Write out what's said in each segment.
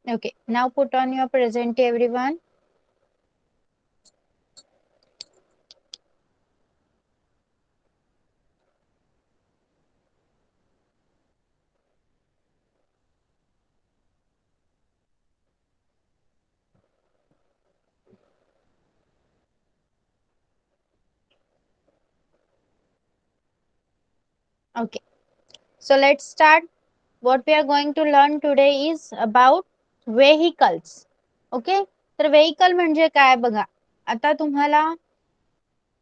Okay, now put on your present everyone. Okay, so let's start. What we are going to learn today is about vehicles. Okay, तर vehicle म्हणजे काय बघा. आता तुम्हाला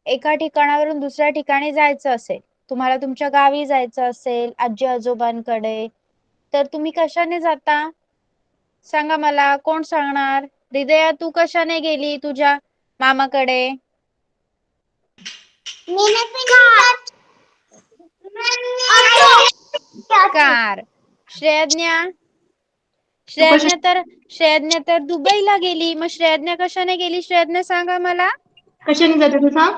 एका ठिकाणावरून दुसऱ्या ठिकाणी जायचं असेल, तुम्हाला तुमच्या गावी जायचं असेल, आजी आजोबांकडे, तर तुम्ही कशाने जाता? सांगा मला, कोण सांगणार? हृदया, तू कशाने गेली तुझ्या मामाकडे? कार. श्रेयज्ञा तर दुबईला गेली. मग श्रेयज्ञा कशाने गेली? श्रेयज्ञा सांगा मला. कशाने जाते तू सांग?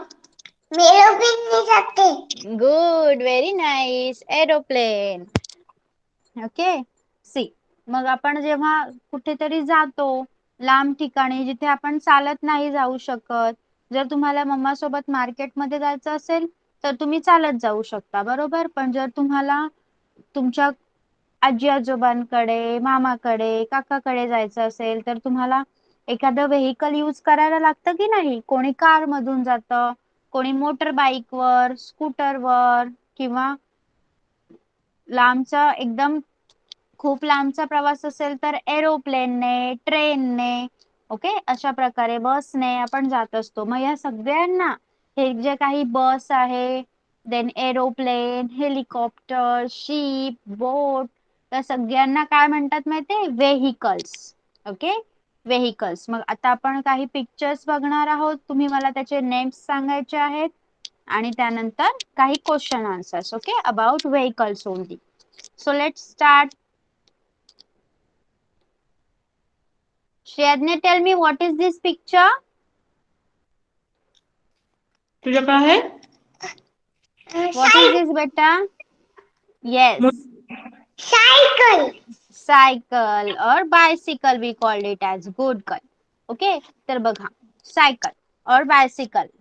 मी एरोप्लेनने जाते. Good, very nice. Aeroplane. Okay, see. मग आपण जेव्हा कुठेतरी जातो लांब ठिकाणी जिथे आपण चालत नाही जाऊ शकत, जर तुम्हाला मम्मा सोबत मार्केटमध्ये जायचं असेल तर तुम्ही चालत जाऊ शकता, बरोबर. पण जर तुम्हाला तुमच्या आजी आजोबांकडे, मामाकडे, काकाकडे जायचं असेल तर तुम्हाला एखादं व्हेइकल यूज करायला लागतं की नाही? कोणी कार मधून जातं, कोणी मोटर बाईकवर, स्कूटरवर, किंवा लांबचा एकदम खूप लांबचा प्रवास असेल तर एरोप्लेनने, ट्रेनने, ओके, अशा प्रकारे बसने आपण जात असतो. मग या सगळ्यांना हे जे काही बस आहे, देन एरोप्लेन, हेलिकॉप्टर, शिप, बोट, त्या सगळ्यांना काय म्हणतात माहितीये? व्हेइकल्स. Okay, vehicles. मग आता आपण काही पिक्चर्स बघणार आहोत. तुम्ही मला त्याचे नेम्स सांगायचे आहेत आणि त्यानंतर काही question answers. Okay, about vehicles only. So let's start. Shreya, tell me what is this picture? तुझ्या काय आहे? What is this beta? Yes. Cycle. Cycle or bicycle we called it as. Good girl. Okay. तर बघा, cycle or bicycle.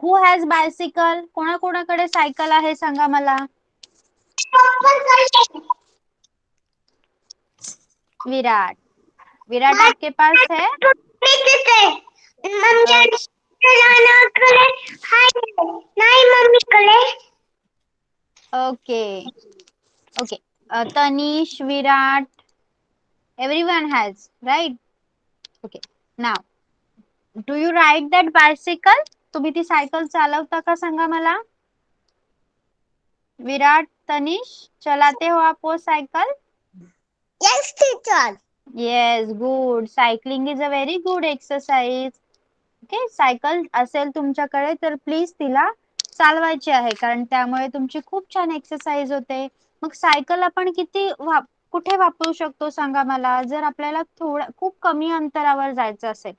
Who has bicycle? कोणाकोणाकडे cycle आहे सांगा मला. विराट. विराट आपके पास है? नाही मम्मीकडे. Okay. Okay. Tanish, Virat, everyone has, right? Okay. Now, do you ride that bicycle? तुम्ही ती सायकल चालवता का सांगा मला. विराट, तनिष, चलाते हो आप वो cycle? Yes, teacher. Yes, good. Cycling is a very good exercise. Okay, cycle असेल तुमच्याकडे तर प्लीज तिला चालवायची आहे, कारण त्यामुळे तुमची खूप छान एक्सरसाइज होते. मग सायकल आपण कुठे वापरू शकतो सांगा मला. जर आपल्याला खूप कमी अंतरावर जायचं असेल,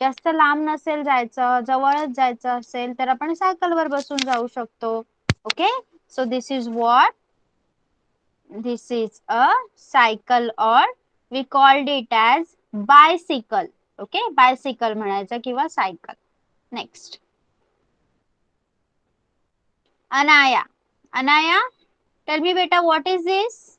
जास्त लांब नसेल जायचं, जवळच जायचं असेल, तर आपण सायकलवर बसून जाऊ शकतो. Okay, so this is what, this is a cycle or we called it as bicycle. Okay, bicycle म्हणायचं किंवा cycle. Next, Anaya. Anaya, tell me बेटा, व्हॉट इज दिस?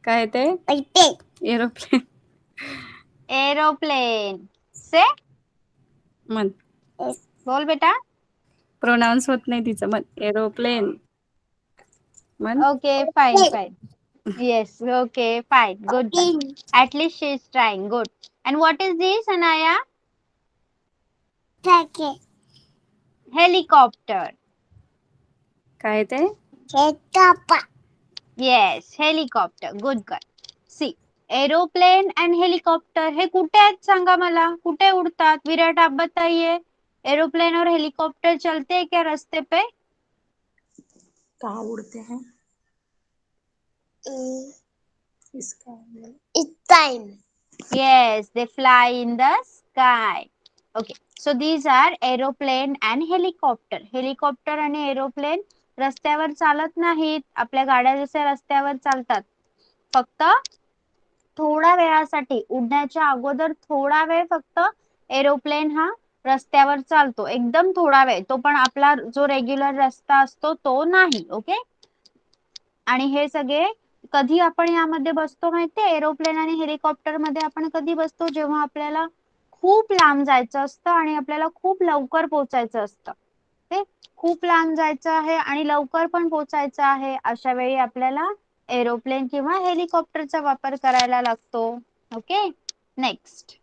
काय ते? एरोप्लेन. एरोप्लेन. से मन बोल बेटा. प्रोनाउन्स होत नाही तिचं. मन एरोप्लेन. मन okay, fine fine. Yes, okay, fine, good. At least she is trying. Good. And what is this, Anaya? Helicopter. काय ते? Yes, helicopter. Good girl. See, aeroplane and helicopter हे कुठे आहेत सांगा मला. कुठे उडतात? विराट, आप बताइए. एरोप्लेन और हेलीकॉप्टर चलते हैं क्या रास्ते पे? कहाँ उड़ते हैं? Time. Yes, they fly in the sky. Okay, so these are aeroplane and helicopter. Helicopter आणि aeroplane रस्त्यावर चालत नाहीत. आपल्या गाड्या जसे रस्त्यावर चालतात, फक्त थोड्या वेळासाठी, उडण्याच्या अगोदर थोडा वेळ फक्त एरोप्लेन हा रस्त्यावर चालतो, एकदम थोडा वेळ, तो पण आपला जो रेग्युलर रस्ता असतो तो नाही. ओके. आणि हे सगळे कधी आपण यामध्ये बसतो माहितीये, एरोप्लेन आणि हेलिकॉप्टर मध्ये आपण कधी बसतो, जेव्हा आपल्याला खूप लांब जायचं असतं आणि आपल्याला खूप लवकर पोहोचायचं असतं. ते खूप लांब जायचं आहे आणि लवकर पण पोहोचायचं आहे, अशा वेळी आपल्याला एरोप्लेन किंवा हेलिकॉप्टरचा वापर करायला लागतो. Okay. Next,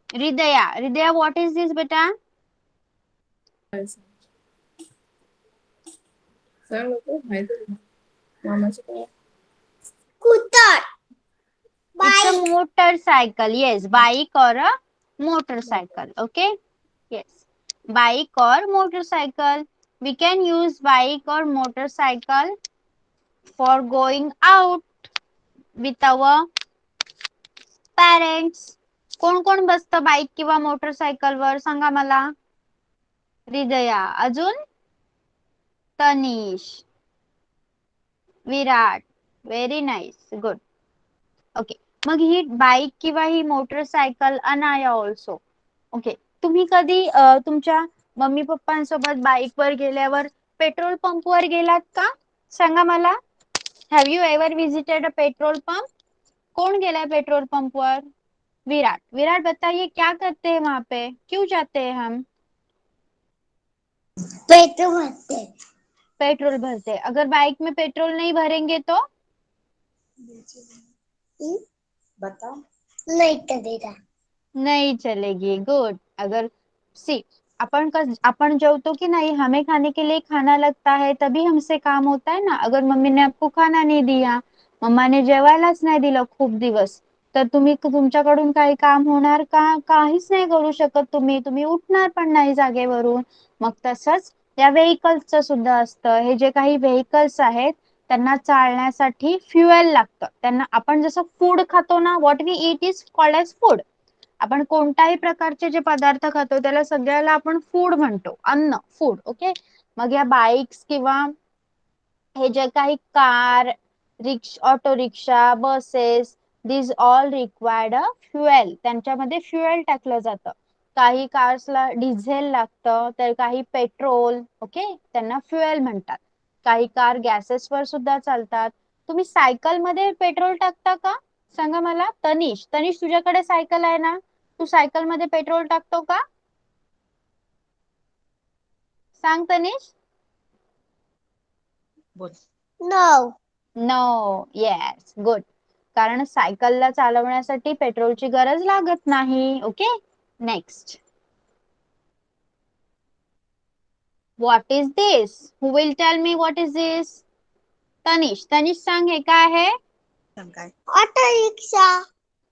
हृदया, what is this बेटा? Scooter. It's a motorcycle. Yes, bike or a motorcycle. Okay. Yes, bike or motorcycle. We can use bike or motorcycle for going out with our parents. कोण कोण बसतं bike किंवा motorcycle वर, सांगा मला. हृदया, अजून Tanish, Virat. Very nice, good. Okay. मग ही बाईक किंवा ही मोटरसायकल, अनाया ऑल्सो. ओके. तुम्ही कधी तुमच्या मम्मी पप्पांसोबत बाईक वर गेल्यावर पेट्रोल पंप वर गेलात का? सांगा मला. Have you ever visited a petrol pump? कौन गेला है पेट्रोल पंप पर? विराट. विराट बताइए क्या करते हैं वहां पे, क्यों जाते हैं हम? पेट्रोल भरते. पेट्रोल भरते. अगर बाइक में पेट्रोल नहीं भरेंगे तो बताओ. नहीं चलेगा. नहीं चलेगी. गुड. अगर सी अपन जेवतो कि नहीं, हमें खाने के लिए खाना लगता है तभी हमसे काम होता है ना. अगर मम्मी ने आपको खाना नहीं दिया, मम्मा ने जेवायलाच नाही दिलं खूप दिवस, तर तुम्ही तुमच्याकडून काही काम होणार का? काहीच नाही करू शकत तुम्ही उठणार पण नाही जागेवरून. मग तसंच या व्हेइकल्सचं सुद्धा असतं. हे जे काही व्हेइकल्स आहेत त्यांना चालण्यासाठी फ्युएल लागतं. त्यांना आपण जसं फूड खातो ना, what we eat is called as food. आपण कोणत्याही प्रकारचे जे पदार्थ खातो त्याला सगळ्याला आपण फूड म्हणतो, अन्न, फूड. ओके. मग या बाईक्स किंवा हे जे काही कार, ऑटो रिक्षा, बसेस, दिस ऑल रिक्वायर्ड अ फ्युएल. त्यांच्यामध्ये फ्युएल टाकलं जातं. काही कार्सला डिझेल लागतं, तर काही पेट्रोल. ओके. त्यांना फ्युएल म्हणतात. काही कार गॅसेसवर सुद्धा चालतात. तुम्ही सायकल मध्ये पेट्रोल टाकता का? सांगा मला. तनिष, तुझ्याकडे सायकल आहे ना, तू सायकल मध्ये पेट्रोल टाकतो का? सांग Tanish. No. No. Yes, good. कारण सायकलला चालवण्यासाठी पेट्रोलची गरज लागत नाही. Okay. Next, what is this? Who will tell me what is this? Tanish सांग, हे काय आहे? Auto rickshaw.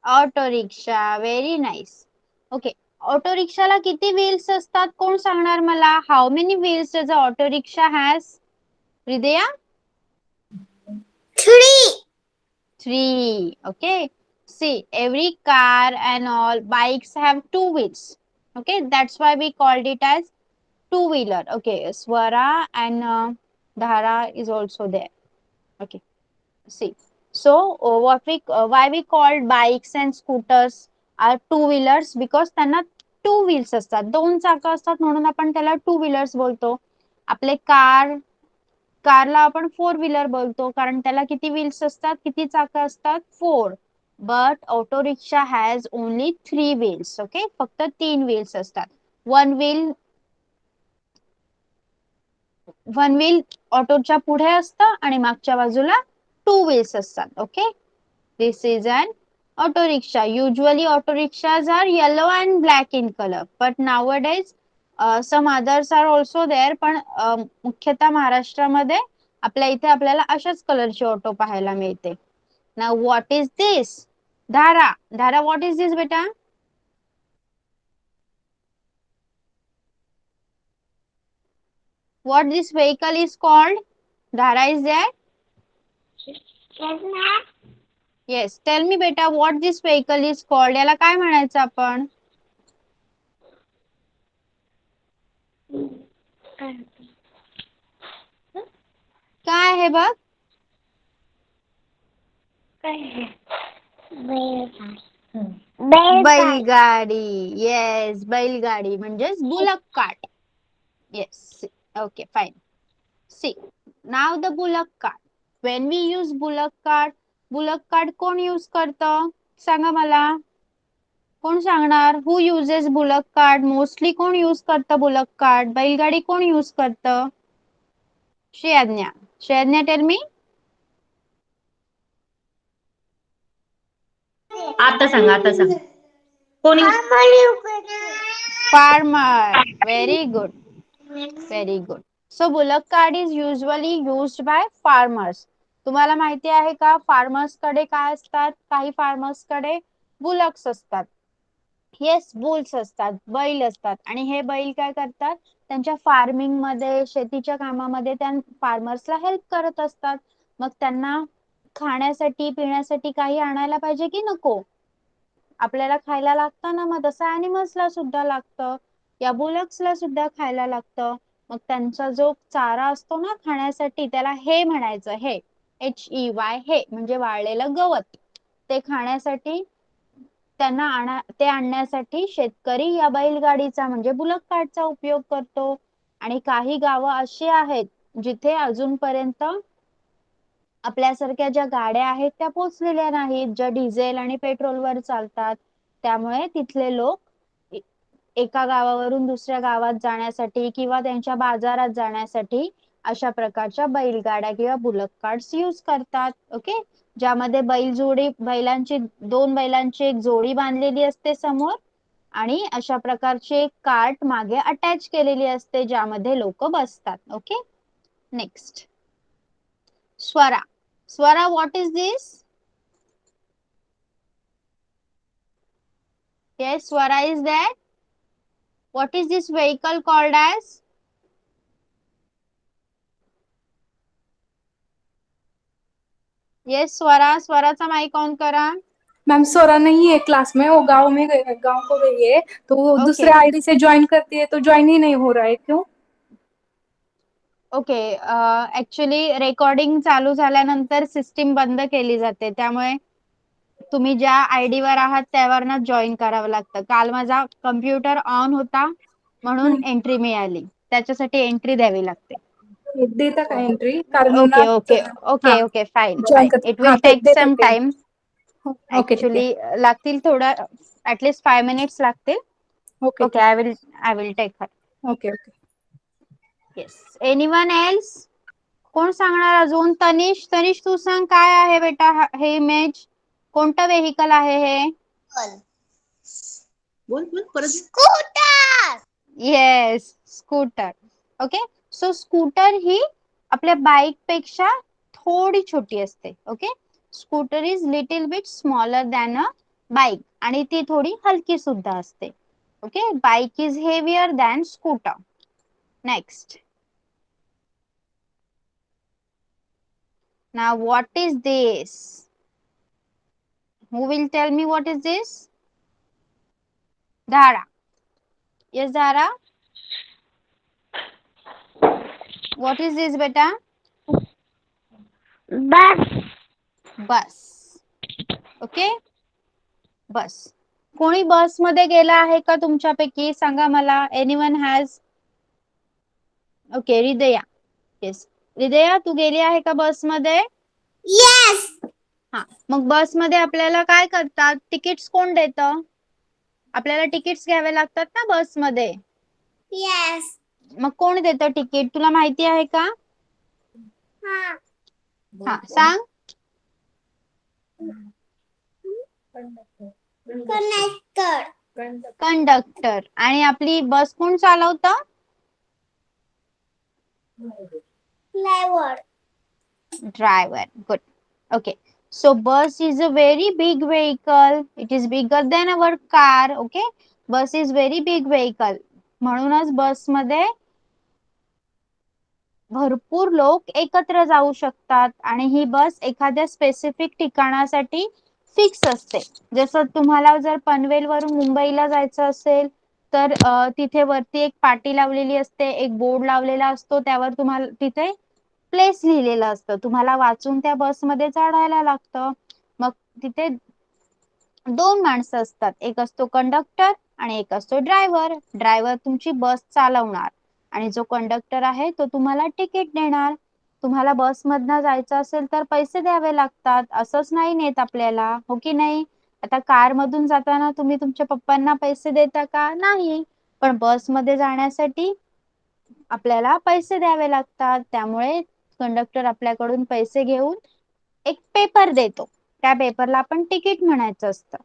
Auto rickshaw. Very nice. Okay. Auto रिक्षाला किती व्हील्स असतात, कोण सांगणार मला? How many wheels does a auto rickshaw has? Hridaya? 3. 3. Okay. See, every car and all bikes have 2 wheels. Okay, that's why we called it as two-wheeler. Okay, Swara and Dhara is also there. Okay. See, so why we called bikes and scooters are two-wheelers, because त्यांना 2 wheels असतात, 2 चाकं असतात, म्हणून आपण त्याला two wheelers बोलतो. आपले कारला आपण 4 व्हीलर बोलतो, कारण त्याला किती व्हील्स असतात, किती चाकं असतात? 4. But auto rickshaw has only 3 wheels. Okay. फक्त 3 व्हील्स असतात. वन व्हील ऑटोच्या पुढे असतं आणि मागच्या बाजूला 2 व्हील्स असतात. Okay. This is an auto rickshaw. Usually auto rickshaws are yellow and black in color, but nowadays some others are also there. पण मुख्यतः महाराष्ट्रामध्ये आपल्या इथे आपल्याला अशाच कलरची ऑटो पाहायला मिळते. Now what is this? Dhara, what is this बेटा? What this vehicle is called? Dhara is there? Yes. Tell me बेटा, what this vehicle is called? याला काय म्हणायचं आपण? काय आहे बघ? बैलगाडी. येस, बैलगाडी म्हणजेच bullock cart. Yes, okay fine. See, नाव the bullock cart. When we use bullock cart कोण यूज करतं? सांगा मला. कोण सांगणार? Who uses bullock cart? Mostly कोण यूज करतं बुलक कार्ट? बैलगाडी कोण यूज करतं? श्रेयज्ञा. Shreyadnya, tell me. आता सांग. कोणी? Farmer. Very good. Very good. So bullock cart is usually used by farmers. तुम्हाला माहिती आहे का फार्मर्स कडे काय असतात? काही फार्मर्स कडे बुलक्स असतात. येस, बुल्स असतात, बैल असतात. आणि हे बैल काय करतात? त्यांच्या फार्मिंग मध्ये, शेतीच्या कामामध्ये त्या फार्मर्सला हेल्प करत असतात. मग त्यांना खाण्यासाठी, पिण्यासाठी काही आणायला पाहिजे की नको? आपल्याला खायला लागतं ना, मग तसं ऍनिमल्सला सुद्धा लागतं. या बुलक्सला सुद्धा खायला लागतं. मग त्यांचा जो चारा असतो ना खाण्यासाठी, त्याला हे म्हणायचं. हे HEY, हे म्हणजे वाळलेलं गवत. ते खाण्यासाठी ते आणण्यासाठी शेतकरी या बैलगाडीचा म्हणजे बुलक कार्टचा उपयोग करतो. आणि काही गावं अशी आहेत जिथे अजूनपर्यंत आपल्यासारख्या ज्या गाड्या आहेत त्या पोहोचलेल्या नाहीत, ज्या डिझेल आणि पेट्रोलवर चालतात. त्यामुळे तिथले लोक एका गावावरून दुसऱ्या गावात जाण्यासाठी किंवा त्यांच्या बाजारात जाण्यासाठी अशा प्रकारच्या बैलगाड्या किंवा बुलक कार्ट्स यूज करतात. ओके, ज्यामध्ये दोन बैलांची एक जोडी बांधलेली असते समोर, आणि अशा प्रकारची एक कार्ट मागे अटॅच केलेली असते ज्यामध्ये लोक बसतात. Okay, next. Swara. Swara, what is this? Yes, Swara is that. What is this vehicle called as? Yes, Swara. स्वराचा माइक ऑन करा. मैम स्वरा नहीं है क्लास में, वो गांव को गई है, तो वो Okay. दूसरे आईडी से ज्वाइन करती है तो ज्वाइन ही नहीं हो रहा है, क्यों? ओके, ऍक्च्युली रेकॉर्डिंग चालू झाल्यानंतर सिस्टीम बंद केली जाते, त्यामुळे तुम्ही ज्या आयडी वर आहात त्यावरच जॉईन करावं लागतं. काल माझा कम्प्युटर ऑन होता म्हणून एंट्री मिळाली, त्याच्यासाठी एंट्री द्यावी लागते. देता का एंट्री? कारण okay okay okay okay, fine join fine. कर, it will take some time. Okay ठीक है. ऍक्च्युली लागतील थोडं, ऍटलीस्ट 5 मिनिट्स लागतील. Okay okay, I will take her. Okay okay. Yes, anyone else? कोण सांगणार अजून? तनिष, तू सांग काय आहे बेटा हे इमेज? कोणतं व्हेकल आहे हे? बोल परत. Scooter. Yes, scooter. Okay, so scooter ही आपल्या बाईक पेक्षा थोडी छोटी असते. Okay, scooter is little bit smaller than a bike, आणि ती थोडी हलकी सुद्धा असते. Okay, bike is heavier than scooter. Next. Now what is this? Who will tell me what is this? Dhara. Yes, Dhara. What is this, beta? Bus. Okay? Bus. कोणी बस मध्ये गेला आहे का तुमच्यापैकी? सांगा मला. Anyone has? Okay, हृदया. Yes. हृदया, तू गेली आहे का बस मध्ये? Yes. हा, मग बस मध्ये आपल्याला काय करतात? तिकीट्स कोण देतं? आपल्याला तिकीट्स घ्यावे लागतात ना बस मध्ये. Yes. मग कोण देतं तिकीट? तुला माहिती आहे का? हा. हा, सांग. Connector. कंडक्टर. आणि आपली बस कोण चालवतं? Driver. Driver. Good. Okay. So bus is a very big vehicle. It is bigger than our car. Okay. Bus is very big vehicle. म्हणूनच बस मध्ये भरपूर लोक एकत्र जाऊ शकतात, आणि ही बस एखाद्या स्पेसिफिक ठिकाणासाठी फिक्स असते. जसं तुम्हाला जर पनवेल वरून मुंबईला जायचं असेल तर तिथे वरती एक पाटी लावलेली असते, एक बोर्ड लावलेला असतो, त्यावर तुम्हाला तिथे प्लेस लिहिलेलं असतं. तुम्हाला वाचून त्या बसमध्ये चढायला लागतं. मग तिथे 2 माणसं असतात. एक असतो कंडक्टर आणि एक असतो ड्रायव्हर. ड्रायव्हर तुमची बस चालवणार आणि जो कंडक्टर आहे तो तुम्हाला तिकीट देणार. तुम्हाला बसमधनं जायचं असेल तर पैसे द्यावे लागतात. असंच नाही नेत आपल्याला, हो की नाही? आता कारमधून जाताना तुम्ही तुमच्या पप्पांना पैसे देता का? नाही. पण बसमध्ये जाण्यासाठी आपल्याला पैसे द्यावे लागतात. त्यामुळे कंडक्टर आपल्याकडून पैसे घेऊन एक पेपर देतो. त्या पेपरला आपण तिकीट म्हणायचं असतं.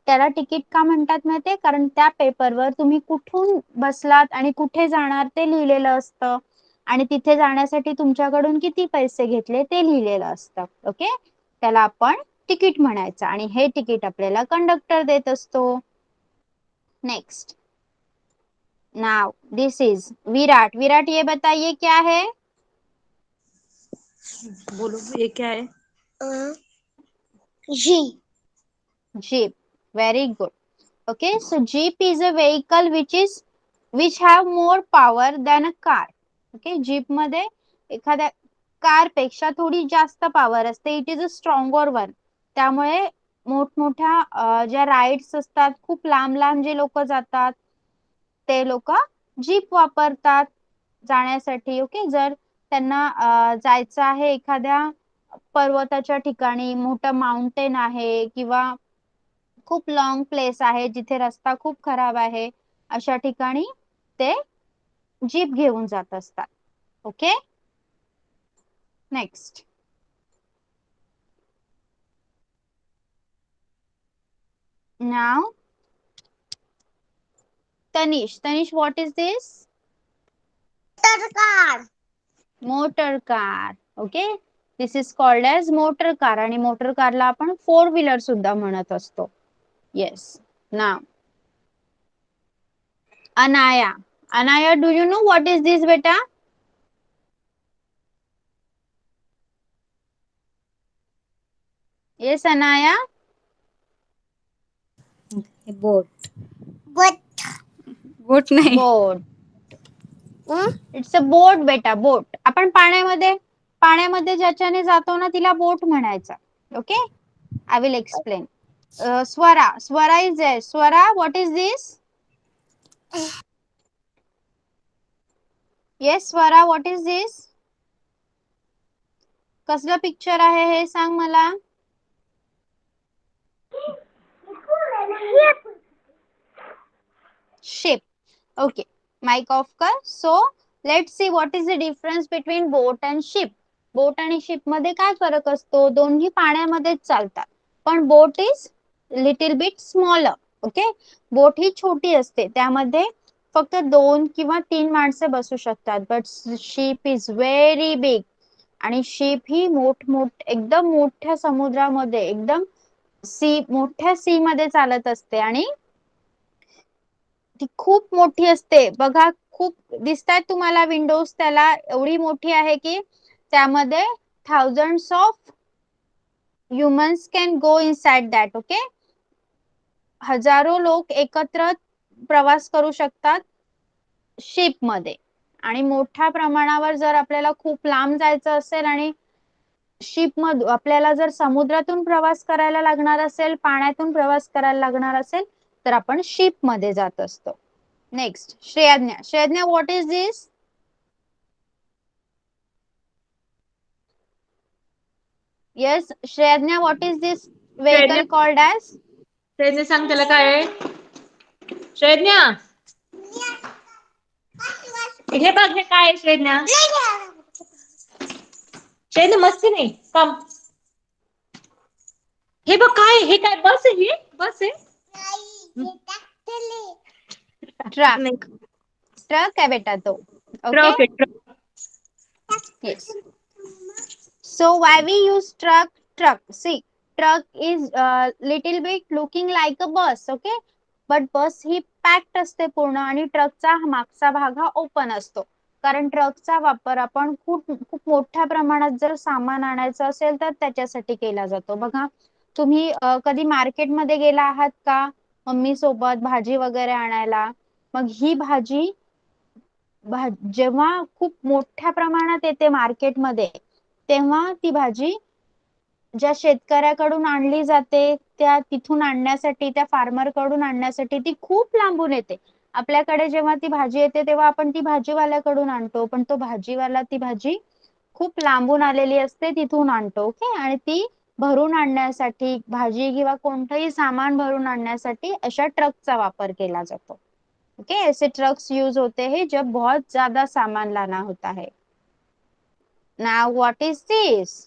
त्याला तिकीट का म्हणतात माहितीये? कारण त्या पेपरवर तुम्ही कुठून बसलात आणि कुठे जाणार ते लिहिलेलं असतं आणि तिथे जाण्यासाठी तुमच्याकडून किती पैसे घेतले ते लिहिलेलं असतं. ओके, त्याला आपण तिकीट म्हणायचं आणि हे तिकीट आपल्याला कंडक्टर देत असतो. नेक्स्ट, नाउ दिस इज विराट. विराट, ये बताइए क्या है? बोलो ये क्या है? जी Jeep. Very good. Okay, so Jeep is a vehicle which have more power than a car. Okay, Jeep मध्ये एखाद्या कार पेक्षा थोडी जास्त पॉवर असते. It is a stronger one. त्यामुळे मोठमोठ्या ज्या राईड्स असतात, खूप लांब लांब जे लोक जातात ते लोक जीप वापरतात जाण्यासाठी. ओके, जर त्यांना जायचं आहे एखाद्या पर्वताच्या ठिकाणी, मोठं माउंटेन आहे किंवा खूप लॉंग प्लेस आहे जिथे रस्ता खूप खराब आहे, अशा ठिकाणी ते जीप घेऊन जात असतात. Okay, next. Now Tanish. Tanish, what is this? सरकार motor car. Okay, this is called as motor car आणि मोटर कारला आपण 4 व्हीलर सुद्धा म्हणत असतो. Yes. Now Anaya. Anaya, do you know what is this बेटा? Yes Anaya. Boat. But boat नाही. बोट. इट्स अ बोट बेटा, बोट. आपण पाण्यामध्ये ज्याच्याने जातो ना तिला बोट म्हणायचं. Okay, I will explain. Swara. Swara is there. Swara, what is this? Yes Swara, what is this? कसलं पिक्चर आहे हे सांग मला. Ship. Okay, mic off कर. So let's see what is the difference between boat and ship. बोट आणि शिप मध्ये काय फरक असतो? दोन्ही पाण्यामध्येच चालतात, पण boat is little bit smaller. Okay, boat ही छोटी असते, त्यामध्ये फक्त 2 किंवा 3 माणसे बसू शकतात. But ship is very big आणि शिप ही एकदम मोठ्या समुद्रामध्ये, एकदम मोठ्या सी मध्ये चालत असते आणि ती खूप मोठी असते. बघा, खूप दिसतायत तुम्हाला विंडोज त्याला, एवढी मोठी आहे की त्यामध्ये thousands of humans can go inside that. Okay, हजारो लोक एकत्र प्रवास करू शकतात शिप मध्ये. आणि मोठ्या प्रमाणावर जर आपल्याला खूप लांब जायचं असेल आणि शिप मधून आपल्याला जर समुद्रातून प्रवास करायला लागणार असेल, पाण्यातून प्रवास करायला लागणार असेल, तर आपण शिप मध्ये जात असतो. Next, Shreyagya. Shreyagya, what is this? Yes Shreyagya, what is this vehicle called as? Shreyagya सांग त्याला काय आहे? श्रेयज्ञा हे बघ, हे काय आहे श्रेयज्ञा? श्रेयज्ञा मस्ती नाही, कम. हे बघ काय, हे काय, बस आहे? ही बस आहे? ट्रक. ट्रक आहे बेटा तो. ओके, ट्रक आहे, truck. yes. So why we use truck? See, truck is little bit looking like a bus. Okay, but bus he packed असते पूर्ण आणि ट्रकचा मागचा भाग हा ओपन असतो. कारण ट्रकचा वापर आपण खूप मोठ्या प्रमाणात जर सामान आणायचं असेल तर त्याच्यासाठी केला जातो. बघा, तुम्ही कधी मार्केटमध्ये गेला आहात का मम्मी सोबत भाजी वगैरे आणायला? मग ही भाजी जेव्हा खूप मोठ्या प्रमाणात येते मार्केटमध्ये, तेव्हा ती भाजी ज्या शेतकऱ्याकडून आणली जाते, त्या तिथून आणण्यासाठी, त्या फार्मर कडून आणण्यासाठी ती खूप लांबून येते. आपल्याकडे जेव्हा ती भाजी येते तेव्हा आपण ती भाजीवाल्याकडून आणतो, पण तो भाजीवाला ती भाजी खूप लांबून आलेली असते, तिथून आणतो. ओके. आणि ती भरून आणण्यासाठी, भाजी किंवा कोणतंही सामान भरून आणण्यासाठी अशा ट्रकचा वापर केला जातो. ओके. ऐसे ट्रक्स यूज होते हैं जब बहुत ज्यादा सामान लाना होता है. Now what is this?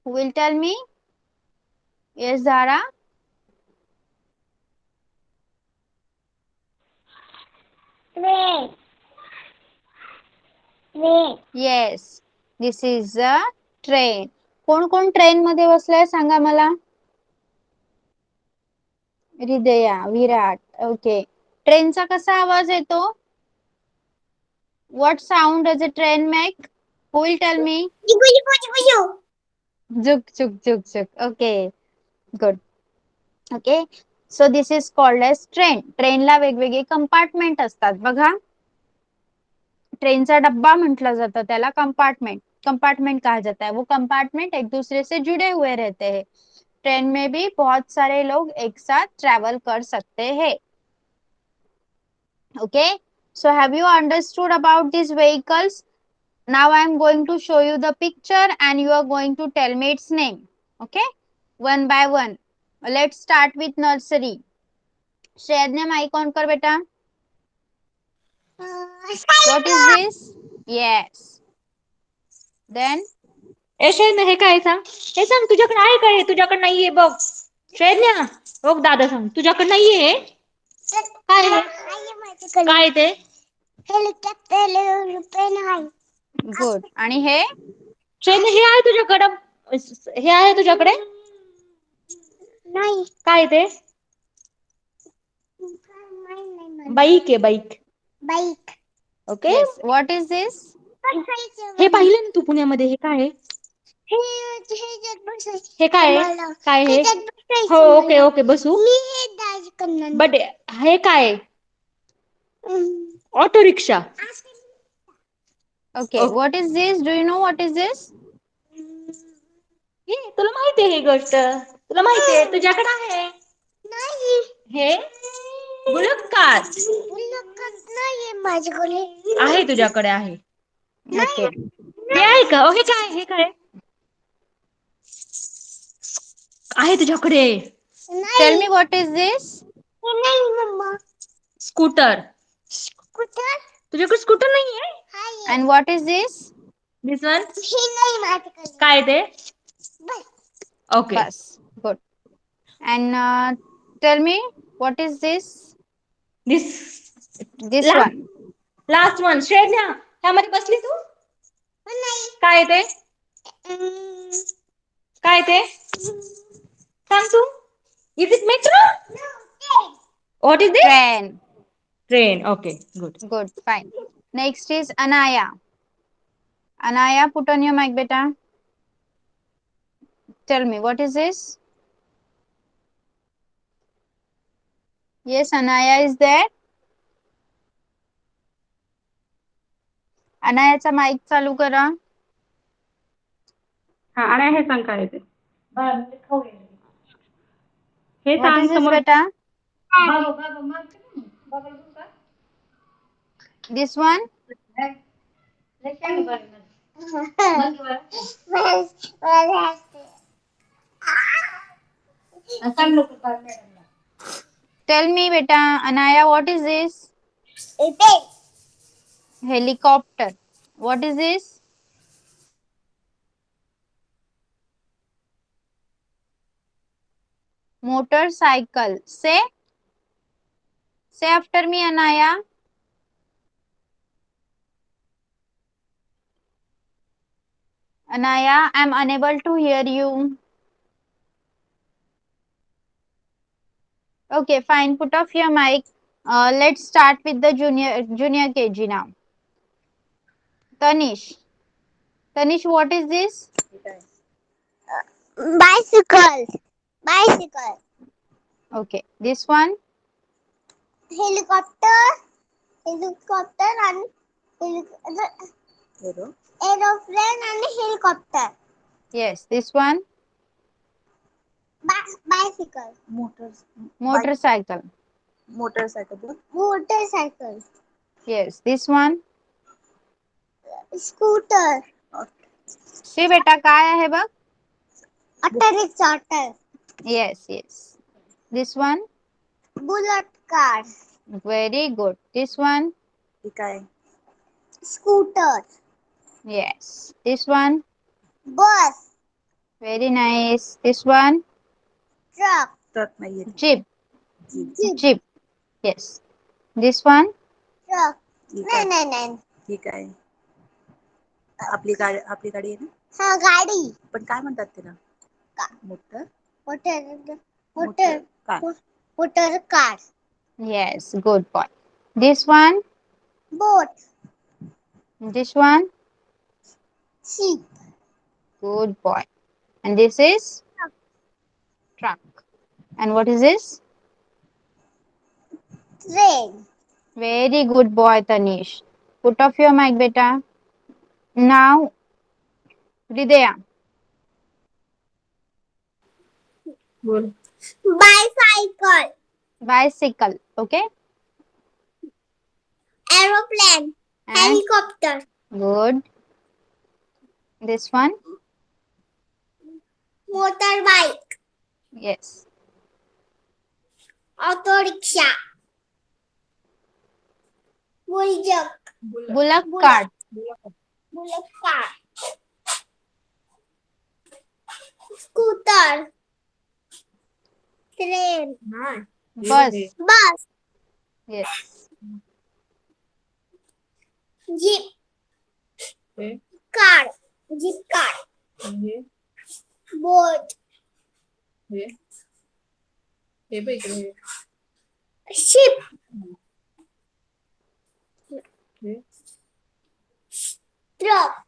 Who will tell me? Yes, Zara? Train. Train. Yes, this is a train. कोण कोण ट्रेन मध्ये बसलाय सांगा मला. हृदया, विराट. ओके. ट्रेनचा कसा आवाज येतो? What sound does a train make? Who will tell me? Jigu, jigu, jigu, jigu. Juk, juk, juk, juk. Okay, good. Okay, so this is called as train. ट्रेनला वेगवेगळे कंपार्टमेंट असतात बघा. ट्रेनचा डब्बा म्हटलं जातं त्याला कंपार्टमेंट. कंपार्टमेंट कहा जाता है. वो कंपार्टमेंट एक दूसरे से जुड़े हुए रहते हैं. ट्रेन में भी बहुत सारे लोग एक साथ ट्रैवल कर सकते हैं. Okay, so have you understood about these vehicles? Now I am going to show you the picture and you are going to tell me its name. Okay, one by one. Let's start with nursery. Shreyagya mic on कर बेटा. What is this? Yes. Then ए श्रेयज्ञा, हे काय सांग? हे सांग, तुझ्याकडे आहे काय? तुझ्याकडे नाहीये बघ. श्रेयज्ञा, बघ दादा सांग, तुझ्याकडे नाहीये हे? काय आहे? काय ते? हेलिकॉप्टर एरोप्लेन आहे. good. आणि हे श्रेयज्ञा, हे आहे तुझ्याकडं? हे आहे तुझ्याकडे? नाही. काय ते? बाईक आहे, bike. Bike. Okay. yes. What is this? हे पाहिलं ना तू पुण्यामध्ये? हे काय आहे? हे काय आहे? काय हे? हो, ओके ओके, बसू. मी हे दाज करणार. बट हे काय आहे? Auto rickshaw. Okay. What is this? Do you know what is this? हे तुला माहिती आहे ही गोष्ट? तुला माहिती आहे? तुझ्याकडे आहे नाही. हे बुलक कार्ट. नाही माझ्याकडे. आहे तुझ्याकडे आहे. Okay. हे आहे का? हे काय? हे काय आहे तुझ्याकडे? Tell me what is this? नाही मम्मा. स्कूटर. कुठं? तुझ्याकडे स्कूटर नाहीये? And what is this? This one. हे नाही माझ्याकडे. काय ते? Bus. Okay. Bus. Good. And tell me what is this? This This La- one. Last one. Shreyagya, ह्यामध्ये बसली तू? नाही. काय ते? काय ते? सांग तू. Is it metro? What is this? Train. Train. Okay, good. Good. Fine. Next is Anaya. Anaya, put on your mic, beta. Tell me what is this? Yes, Anaya is there. अनायाचा माईक चालू करा. हा आणि हे सांग काय ते. हे What सांग is this, समोर. beta? This one? Tell me, beta, Anaya, what is this? Helicopter. What is this? Motorcycle. Say after me, Anaya. Anaya, I'm unable to hear you. Okay, fine. Put off your mic. Let's start with the junior KG now. Tanish. Tanish, what is this? Bicycle. Bicycle. Okay. This one? Helicopter and aeroplane and helicopter. Yes, this one. Bicycle. Motorcycle. Motorcycle. Yes, this one. Scooter. See बेटा काय आहे बघ. Auto rickshaw. Yes, yes. This one. Bullet car. Very good. This one. Scooter. Yes. This one. Bus. Very nice. This one. Truck. Jeep. Jeep. Jeep. Yes. This one. Truck. No. ठीक आहे. आपली गाडी आहे ना. हा गाडी. पण काय म्हणतात त्याला? Motor motor car. Motor car. Yes. Good boy. This one. Boat. This one. Sheep. Good boy. And this is truck. And what is this? Train. Very good boy, Tanish. Put off your mic, beta. Now, Hridaya. Bicycle. Bicycle. Okay. Aeroplane. And Helicopter. good. This one. Motorbike. Yes. Auto rickshaw. Bullock cart. Bullet car. Scooter. Train. Bus. Bus. Yes. Jeep. Car. Jeep car. Boat. Ship. Truck.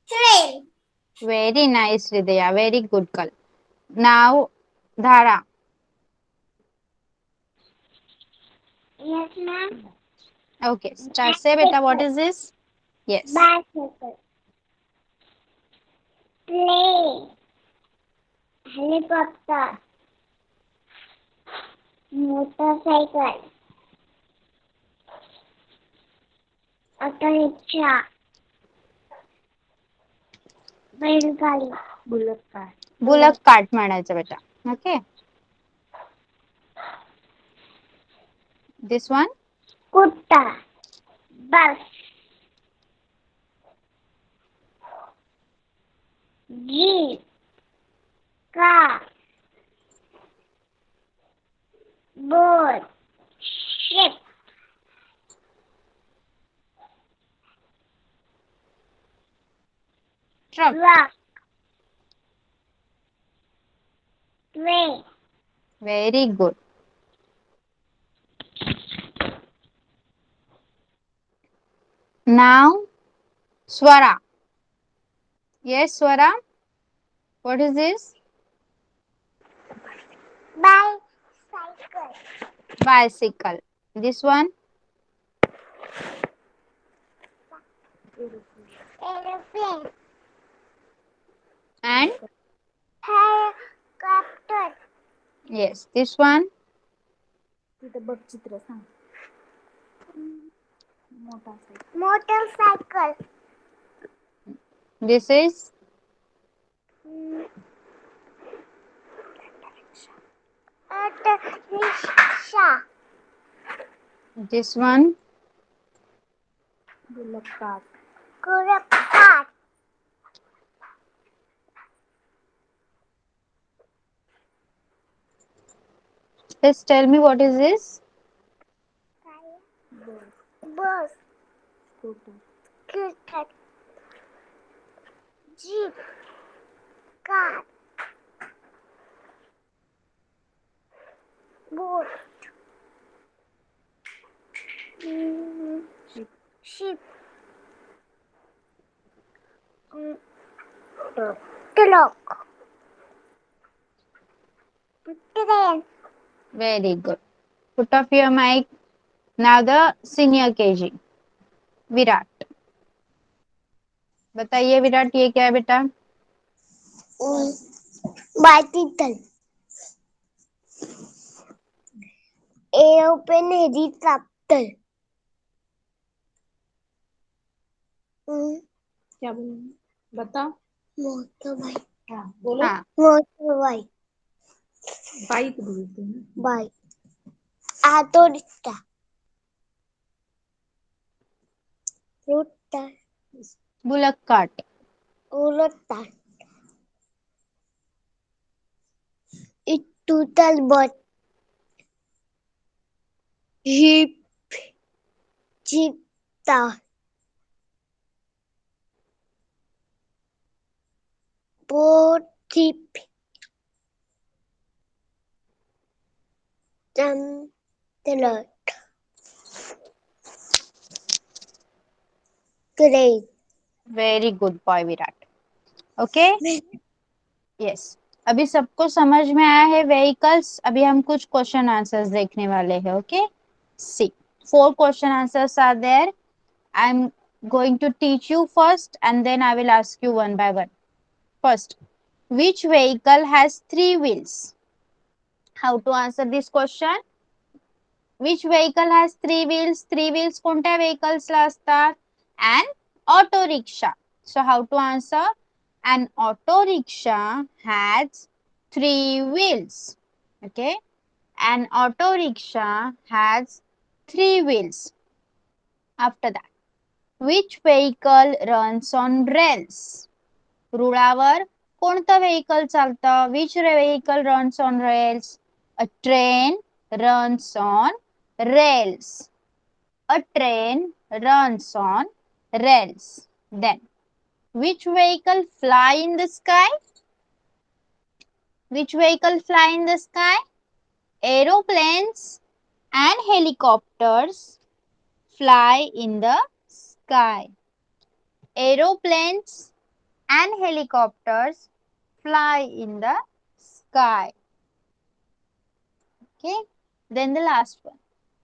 Train. Very nice, Hridaya. Very good girl. Now, Dhara. Yes, ma'am. Okay. Start. Say, beta, what is this? Yes. Bicycle. Plane. Helicopter. Motorcycle. Auto rickshaw. बैलगाडी. Bullock cart म्हणायचं बेटा. Okay. This one. कुत्ता. Bus. Jeep. Car. Boat. Ship. Truck. Truck. Train. Very good. Now, Swara. Yes, Swara. What is this? Bicycle. Bicycle. This one. Aeroplane. And Helicopter. yes, this one. Motorcycle. This is Auto rickshaw. this one. Car. Just tell me what is this? Bus. Scooter. Jeep. Car. Boat. Ship. Truck. Train. Very good. Put off your mic. Now the senior KG. विराट. बताइए विराट ये क्या है बेटा? Bicycle. Aeroplane, helicopter. क्या बोलूं बता. Motorbike. हाँ बोलो. हाँ. Motorbike. बाइक बोलते हैं. Bike. Auto rickshaw. Router. Bullock cart. Router. It total but jeep. Cheetah. Boat jeep. Chandler. Great. Very good boy Virat. Okay. Yes. अभी सबको समझ में आया है व्हीकल्स. अभी हम कुछ क्वेश्चन आंसर्स देखने वाले हैं. Okay. See 4 question answers are there. I'm going to teach you first and then I will ask you one by one. First, which vehicle has 3 wheels? How to answer this question? Which vehicle has 3 wheels? 3 wheels कोणत्या vehicles ला असतात? An auto rickshaw. So how to answer? An auto rickshaw has 3 wheels. Okay. An auto rickshaw has 3 wheels. After that, which vehicle runs on rails? रुळावर कोणतं vehicle चालतं? Which vehicle runs on rails? A train runs on rails. A train runs on rails. Then, which vehicle fly in the sky? Which vehicle fly in the sky? Aeroplanes and helicopters fly in the sky. Aeroplanes and helicopters fly in the sky. Okay. Then the last one.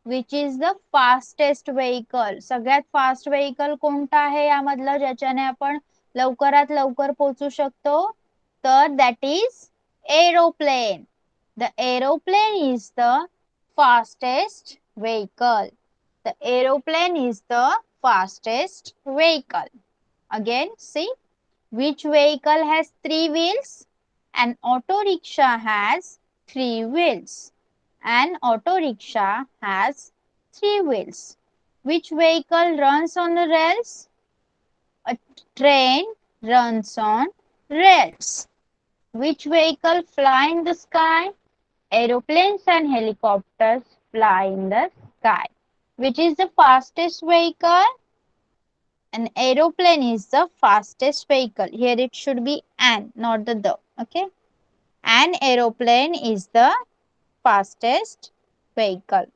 Which is the fastest vehicle? सगळ्यात fast vehicle कोणता आहे यामधलं ज्याच्याने आपण लवकरात लवकर पोहोचू शकतो? तर that is aeroplane. The aeroplane is the fastest vehicle. The aeroplane is the fastest vehicle. Again, see, which vehicle has 3 wheels? An auto rickshaw has 3 wheels. An auto rickshaw has 3 wheels. Which vehicle runs on the rails? A train runs on rails. Which vehicle fly in the sky? Aeroplanes and helicopters fly in the sky. Which is the fastest vehicle? An aeroplane is the fastest vehicle. Here it should be an, not the. Okay. An aeroplane is the fastest vehicle.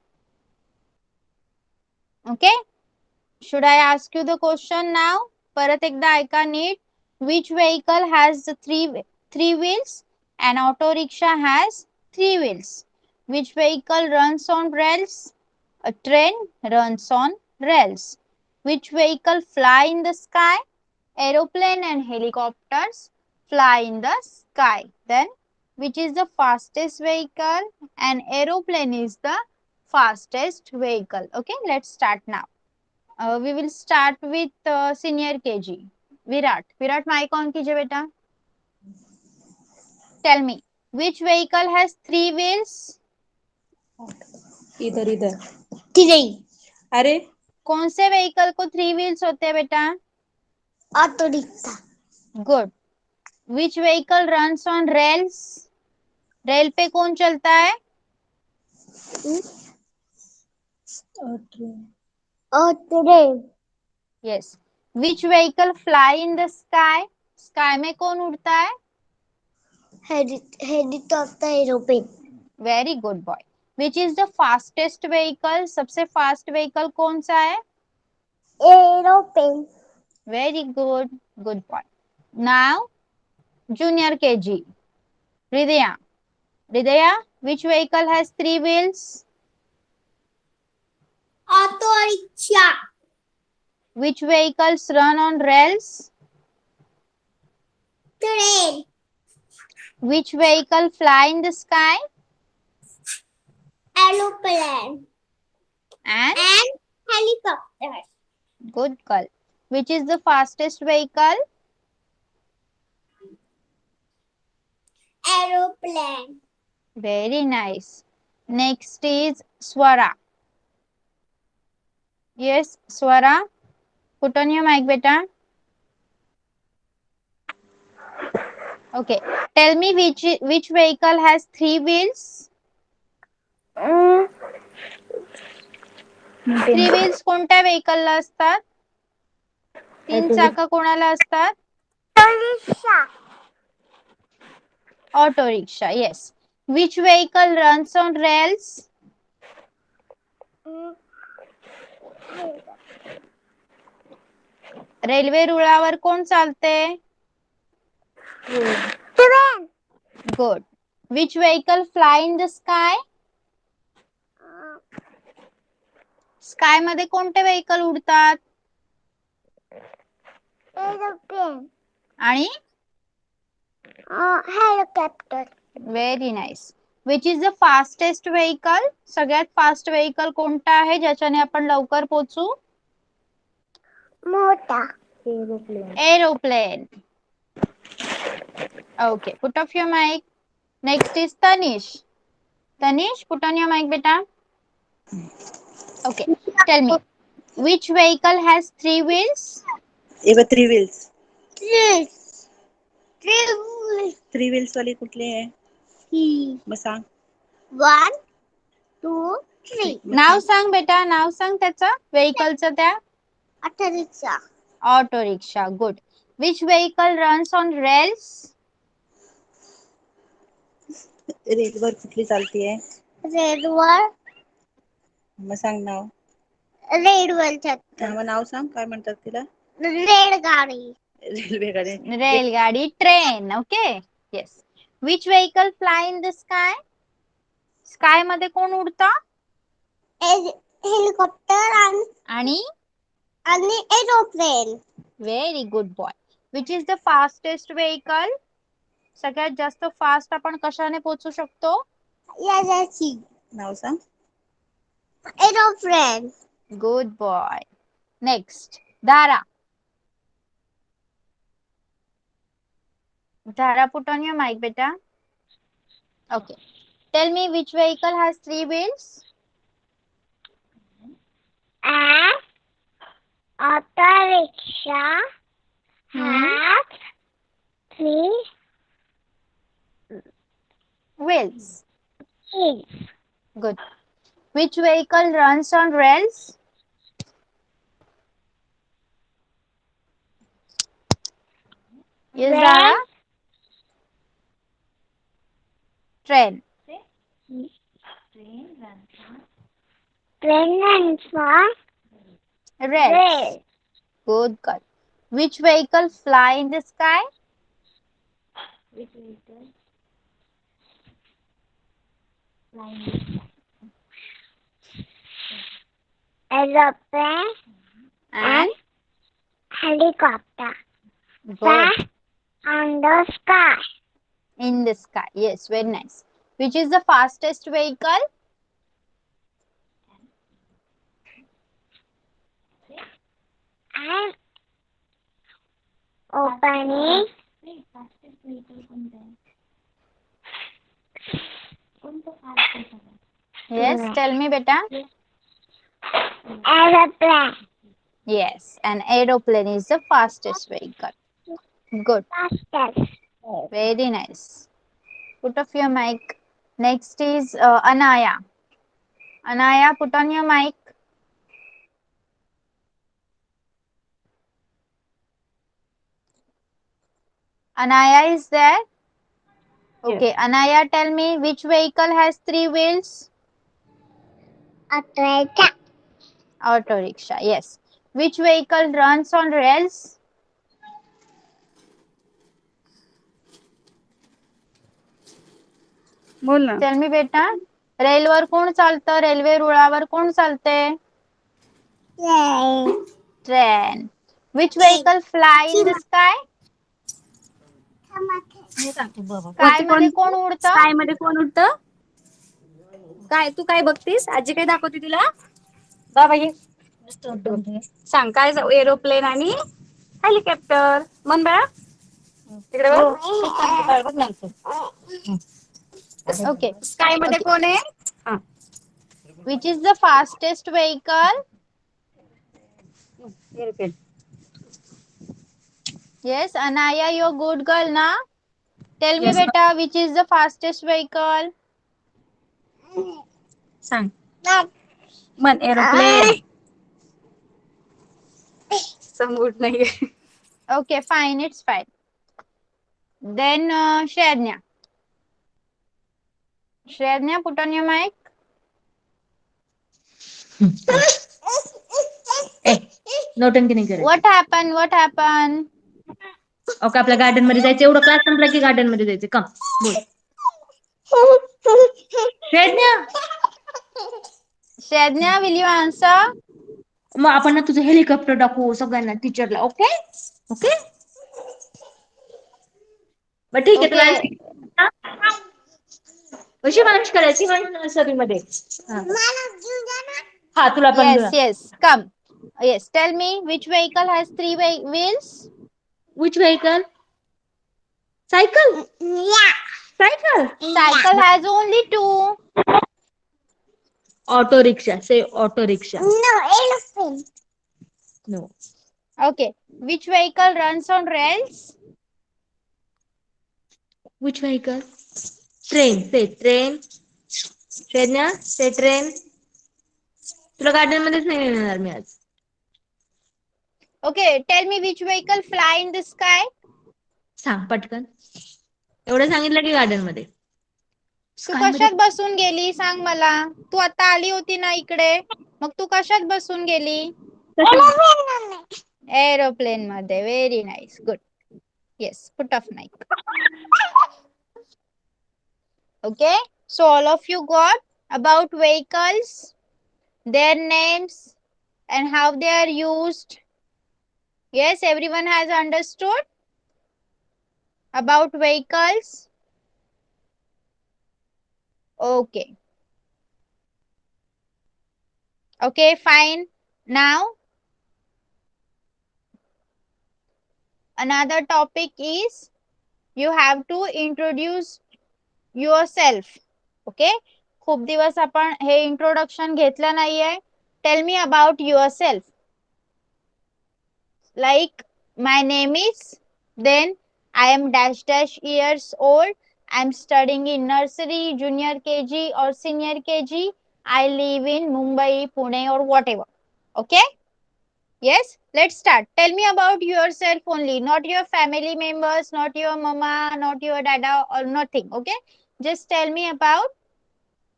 Okay. Should I ask you the question now? परत एकदा ऐका नीट. Which vehicle has the three wheels? An auto rickshaw has 3 wheels. Which vehicle runs on rails? A train runs on rails. Which vehicle fly in the sky? Aeroplane and helicopters fly in the sky. Then, which is the fastest vehicle? An aeroplane is the fastest vehicle. Okay, let's start now. We will start with senior KG. Virat. Virat, mic on कीजिए बेटा. Tell me, which vehicle has 3 wheels? इधर इधर. Train. अरे कौन से vehicle को 3 wheels होते हैं बेटा? Auto rickshaw. Good. Which vehicle runs on rails? Rail पे कौन चलता है? Train. Yes. Which vehicle fly in the sky? Sky में कौन उड़ता है? Helicopter, aeroplane. Very good boy. Which is the fastest vehicle? सबसे fast vehicle कौन सा है? Aeroplane. Very good. Good boy. Now, junior KG. Hridaya. Hridaya, which vehicle has 3 wheels? Auto rickshaw. Which vehicles run on rails? Train. Which vehicle fly in the sky? Aeroplane. And And helicopter. good girl. Which is the fastest vehicle? Aeroplane. Very nice. Next is Swara. Yes, Swara. Put on your mic, beta. Okay. Tell me which vehicle has 3 wheels? 3 wheels कोणत्या vehicle ला असतात? 3 चाक कोणाला असतात? Rickshaw. Auto rickshaw. Yes. Which vehicle runs on rails? Railway रुळावर कोण चालते? Train. Good. Which vehicle fly in the sky? Sky मध्ये कोणते vehicle उडतात? Aeroplane. आणि Helicopter. Very nice. Which is the fastest vehicle? सगळ्यात फास्ट व्हेकल कोणता आहे ज्याच्याने आपण लवकर पोहोचू? मोठा. Aeroplane. Okay, put off your mic. Next is Tanish. Tanish, put on your mic, beta. Okay, tell me, which vehicle has 3 wheels? एव 3 wheels. Three. 3 wheels वाली कुठली आहे? मग सांग. 1, 2, 3. नाव सांग बेटा, नाव सांग त्याचं व्हेकलचं त्या. Auto rickshaw. Auto rickshaw. Good. Which vehicle runs on rails? रेल्वेवर कुठली चालतीये? रेडवर. मग सांग नाव. रेडवर मग नाव सांग, काय म्हणतात तिला? रेलगाडी. रेल्वे गाडी. रेलगाडी. Train. Okay. Yes. Which vehicle fly in the sky? Sky मध्ये कोण उडतं? हेलिकॉप्टर आणि aeroplane. Very good boy. Which is the fastest vehicle? सगळ्यात जास्त फास्ट आपण कशाने पोहोचू शकतो? याची. नाव सांग. Aeroplane. Good boy. Next Dhara. Dhara, put on your mic, beta. Okay. Tell me which vehicle has 3 wheels? Auto rickshaw has 3 Wheels. wheels. Good. Which vehicle runs on rails? Yes, Dhara? Train. Train runs on Rails. rail. Good girl. Which vehicle fly in the sky? Aeroplane And helicopter. good. Fly on the sky. In the sky. Yes, very nice. Which is the fastest vehicle? And opening Yes, tell me, beta. aeroplane. Yes, an aeroplane is the fastest vehicle. Good. Fastest. Very nice. Put off your mic. Next is Anaya. Anaya, put on your mic. Anaya is there? Okay, Anaya, tell me which vehicle has 3 wheels? Auto Auto rickshaw. Yes. Which vehicle runs on rails? बोल ना. Tell me बेटा. रेलवर कोण चालतं? Railway रुळावर कोण चालते? Train. Which vehicle fly in the sky? हे सांगतो बाबा. स्काय मध्ये कोण उडतं? स्काय मध्ये कोण उडतं? काय तू काय बघतीस? आजी काय दाखवते तुला? बाबा हे सांग काय एरोप्लेन आणि हेलिकॉप्टर. मन बाळा तिकडे बघ. ओके. स्काय मध्ये कोण आहे? हा. Which is the fastest vehicle? Aeroplane. Yes, Anaya, you're good girl na? Tell me Yes. beta, which is the fastest vehicle? सांग. मन एरोप्लेन. समोर नाहीये. Okay, fine, it's fine. Then Shrednya. Shrednya, put on your mic. नोटंकी नाही करायची. What happened? What happened? Okay आपल्या garden मध्ये जायचं. एवढं क्लास संपला की गार्डन मध्ये जायचं. कम बोल. श्रेष्ण्या Shrednya, will you answer? मग आपण ना तुझं हेलिकॉप्टर दाखवू सगळ्यांना टीचरला. ओके ओके मग ठीक आहे. Okay. तुला कशी मॅनेज करायची नर्सरीमध्ये? हा तुला पण Yes, yes. Come. Yes, tell me, which vehicle has three wheels? Which vehicle? Cycle. Cycle. Cycle has only two. Auto rickshaw. Say auto rickshaw. No. Okay. Which vehicle runs on rails? Which vehicle? Train. Say train. Shrenya say train. तुला garden मध्येच नाही येणार मी आज. Okay, tell me which vehicle fly in the sky? सांग पटकन. एवढं सांगितलं की गार्डन मध्ये. तू Sky मध्ये कशात बसून गेली सांग मला. तू आता आली होती ना इकडे, मग तू कशात बसून गेली? एरोप्लेन मध्ये. Very nice, good. Yes, put off mic. Okay, so all of you got about vehicles, their names and how they are used. Yes, everyone has understood about vehicles. Okay. Okay, fine. Now, another topic is you have to introduce yourself. Okay? खूप दिवस आपण हे introduction घेतलं नाहीये. Tell me about yourself. Like, my name is, then I am dash dash years old. I am studying in nursery, junior KG or senior KG. I live in Mumbai, Pune or whatever. Okay? Yes, let's start. Tell me about yourself only, not your family members, not your mama, not your dada or nothing. Okay? Just tell me about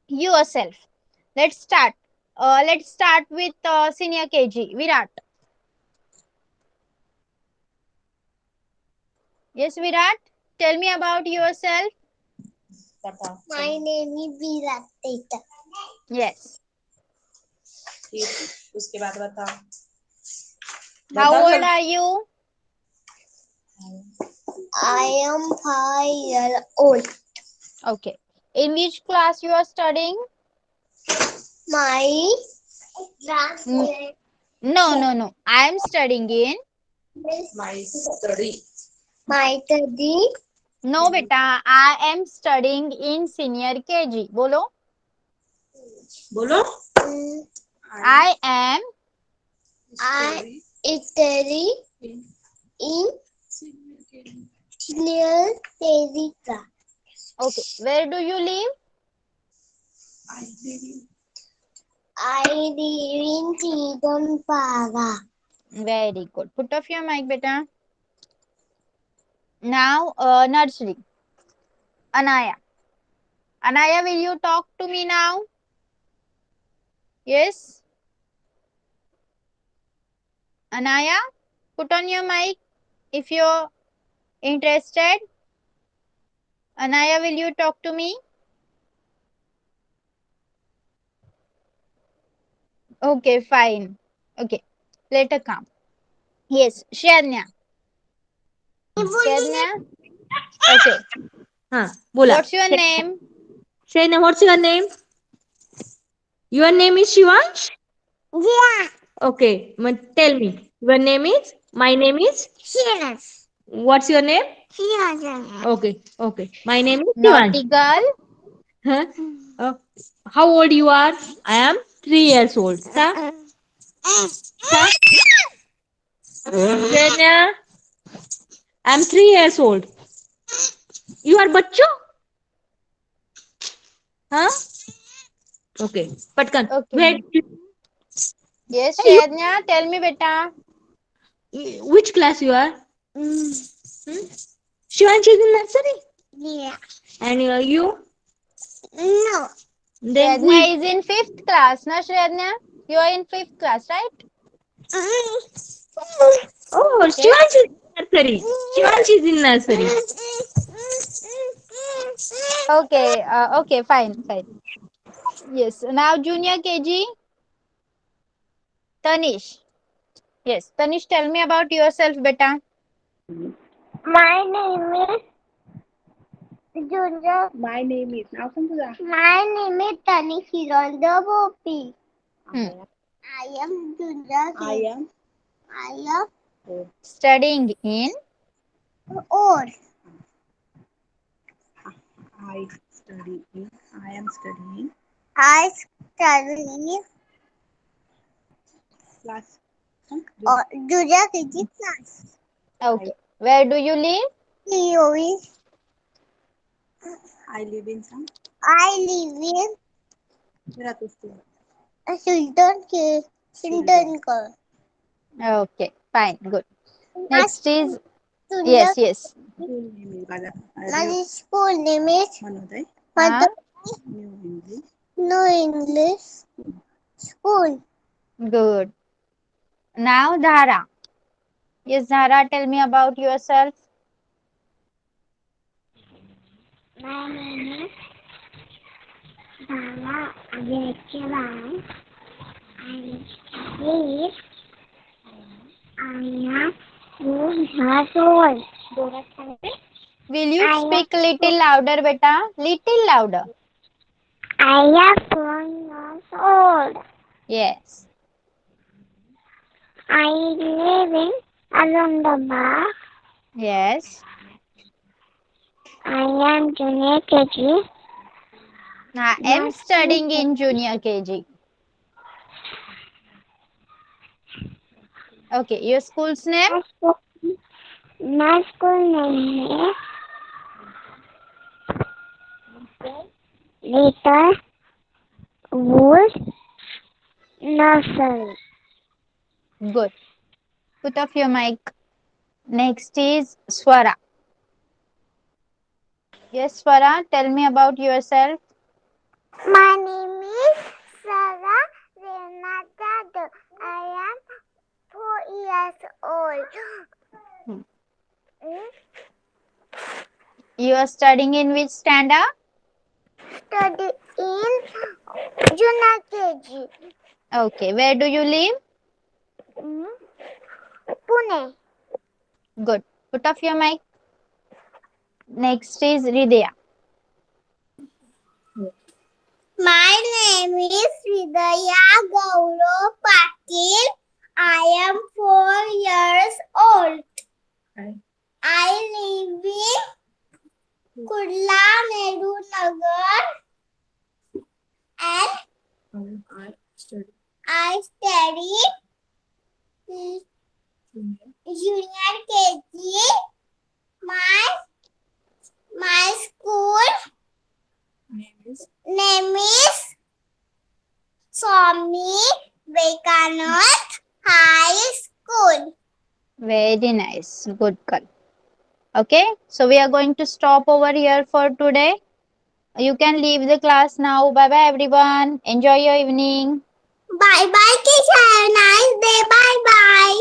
yourself. Let's start. Let's start with senior KG. Virat. Yes, Virat. Tell me about yourself. My name is Virat Teta. Yes. उसके बाद बता. How old are you? I am 5 years old. Okay. In which class you are studying? My No. I am studying in. My study. my study. No, beta. I am studying in senior KG. Bolo. बोलो. I am. I study in senior KG class. Okay. Where do you live? I live in Chidonpaga. Very good. Put off your mic, beta. Now, nursery. Anaya. Anaya, will you talk to me now? Yes. Anaya, put on your mic if you're interested. Anaya, will you talk to me? Okay, fine. Okay, later come. Yes, Shreya. Shreya. Okay. हा बोला. What's your name? Shreya, what's your name? Your name is Shivansh? Yeah. Okay, tell me. Your name is? My name is? Yes. What's your name? Yes. Okay, okay. My name is Naughty Shivansh. girl. Huh? Uh, how old you are? I am 3 years old. Sa? Sa? Shreya, I'm 3 years old. You are बच्चो? Huh? Okay. Patkan. Where? Okay. Yes, Hey, Shreya. Tell me, beta. which class you are? Hmm? Shivansh is in nursery. Yeah. And you? No. Then who is? Shreya is in 5th class. Na, Shreya? You are in 5th class, right? Oh, Okay. Shivansh is in nursery. Shivansh is in nursery. Okay. Okay. Fine. Fine. Yes. Now junior KG. Tanish. Yes. Tanish, tell me about yourself, beta. My name is Junior. My name is नाव सांग तुझा. My name is Tanish Hirolda Bopi. Hmm. I am Junior. I am I Studying in. am old. I study in. I am studying I study class. Junior KG class. Okay. Where do you live? POE. I live in some. I live Where are you? in Sultan Girl. Okay. Fine. Good. My Next is. Junior. Yes. Yes. School name is Bala. My school name is Manodai. Huh? New English. No English School. Good. Now Dhara. Yes, Dhara, tell me about yourself. My name is Dana Agirkiran. I study. I am 2 years old. Will you I speak little louder, beta? Little louder. am 4 years old. Yes. I live in Alondaba. Yes. I am junior KG. I am studying in junior KG. Okay. Your school's name? My school name is Little Wood Nursery. Good. Put off your mic. Next is Swara. Yes, Swara, tell me about yourself. My name is Sarah Renata. I am 4 years old. You are studying in which standard? Study in junior KG. Okay. Where do you live? Pune. Good. Put off your mic. Next is Ridya. My name is Hridaya Gaurav Patil. I am 4 years old. I live in Kurla Nehru Nagar and I study junior KG. My school name is Swami Vivekanand High School. Very nice. Good girl. Okay. So we are going to stop over here for today. You can leave the class now. Bye bye, everyone. Enjoy your evening. Bye bye, teacher. Have a nice day. Bye bye.